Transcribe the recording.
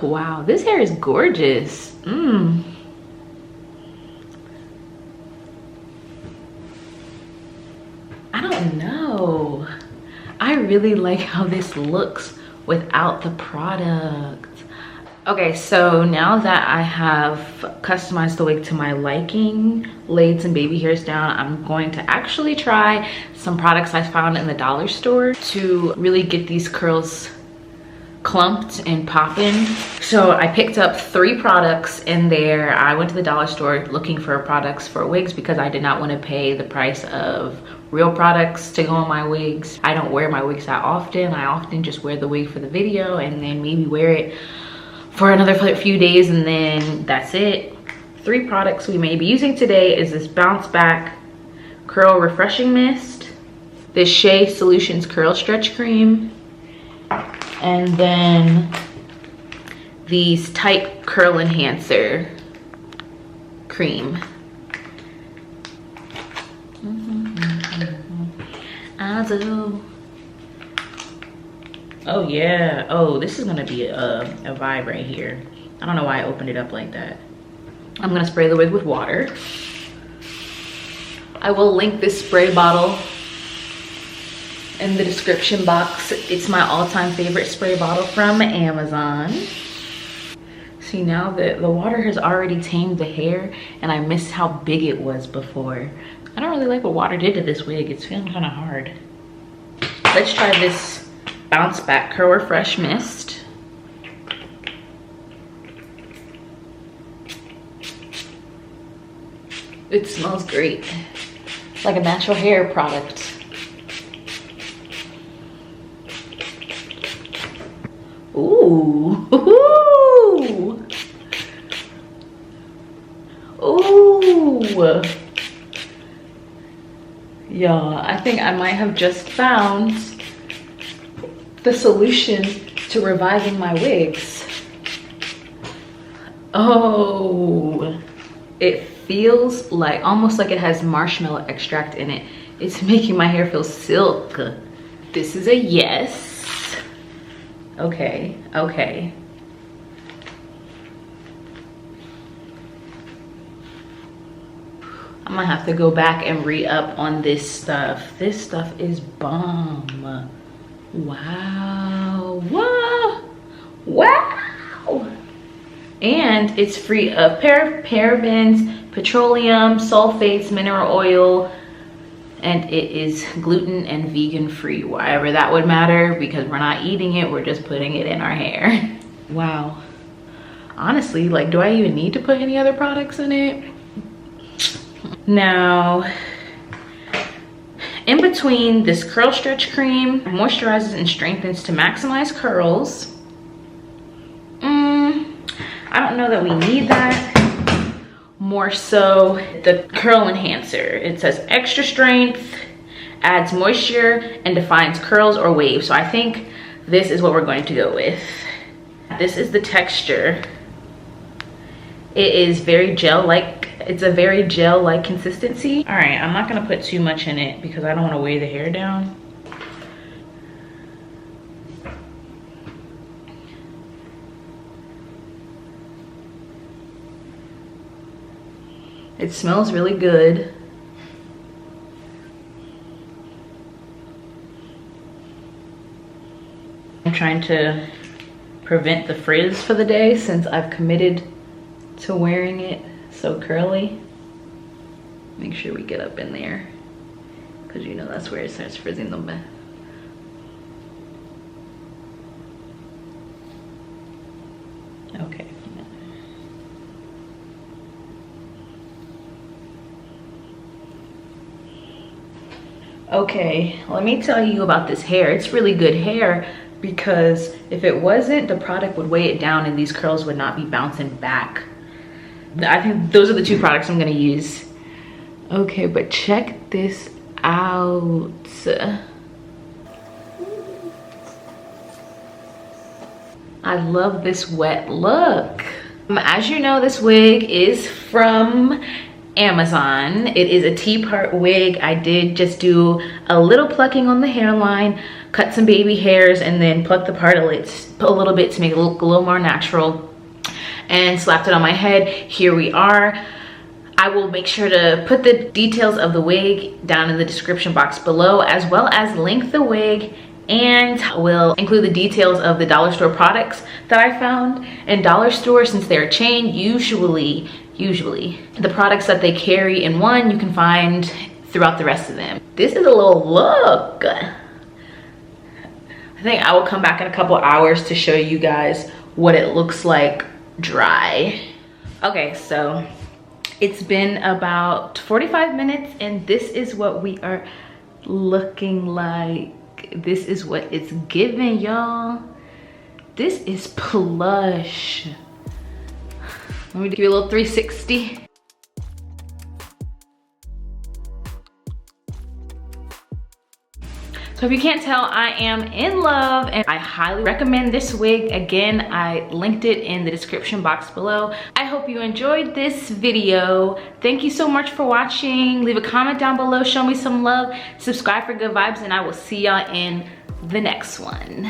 Wow, this hair is gorgeous. I don't know. I really like how this looks without the product. Okay, so now that I have customized the wig to my liking, laid some baby hairs down, I'm going to actually try some products I found in the dollar store to really get these curls clumped and popping. So I picked up 3 products in there. I went to the dollar store looking for products for wigs because I did not want to pay the price of real products to go on my wigs. I don't wear my wigs that often. I often just wear the wig for the video and then maybe wear it for another few days and then that's it. 3 products we may be using today is this Bounce Back Curl Refreshing Mist, this Shea Solutions Curl Stretch Cream, and then these Tight Curl Enhancer Cream. I do. Oh yeah. Oh, this is gonna be a vibe right here. I don't know why I opened it up like that. I'm gonna spray the wig with water. I will link this spray bottle in the description box. It's my all-time favorite spray bottle from Amazon. See, now that the water has already tamed the hair and I missed how big it was before. I don't really like what water did to this wig. It's feeling kind of hard. Let's try this Bounce Back Curl Refresh Mist. It smells great. Like a natural hair product. Ooh. Ooh. Ooh. Y'all, I think I might have just found the solution to reviving my wigs. Oh, it feels like almost like it has marshmallow extract in it. It's making my hair feel silk. This is a yes. Okay, okay. I'm gonna have to go back and re-up on this stuff. This stuff is bomb. Wow, wow, wow. And it's free of parabens, petroleum, sulfates, mineral oil, and it is gluten and vegan free. Whatever that would matter, because we're not eating it, we're just putting it in our hair. Wow. Honestly, like, do I even need to put any other products in it? Now, in between this curl stretch cream, moisturizes and strengthens to maximize curls. I don't know that we need that. More so the curl enhancer. It says extra strength, adds moisture, and defines curls or waves. So I think this is what we're going to go with. This is the texture. It is very gel-like. It's a very gel-like consistency. All right, I'm not gonna put too much in it because I don't wanna weigh the hair down. It smells really good. I'm trying to prevent the frizz for the day since I've committed to wearing it so curly. Make sure we get up in there because you know that's where it starts frizzing the best. Okay. Okay, let me tell you about this hair. It's really good hair because if it wasn't, the product would weigh it down and these curls would not be bouncing back. I think those are the 2 products I'm gonna use. Okay, but check this out. I love this wet look. As you know, this wig is from Amazon. It is a T-part wig. I did just do a little plucking on the hairline, cut some baby hairs, and then pluck the part a little bit to make it look a little more natural, and slapped it on my head. Here we are. I will make sure to put the details of the wig down in the description box below, as well as link the wig, and will include the details of the dollar store products that I found. And dollar store, since they're a chain, usually the products that they carry in one you can find throughout the rest of them. This is a little look. I think I will come back in a couple hours to show you guys what it looks like dry. Okay, so it's been about 45 minutes and this is what we are looking like. This is what it's giving, y'all. This is plush. Let me give you a little 360. So if you can't tell, I am in love and I highly recommend this wig. Again, I linked it in the description box below. I hope you enjoyed this video. Thank you so much for watching. Leave a comment down below, show me some love, subscribe for good vibes, and I will see y'all in the next one.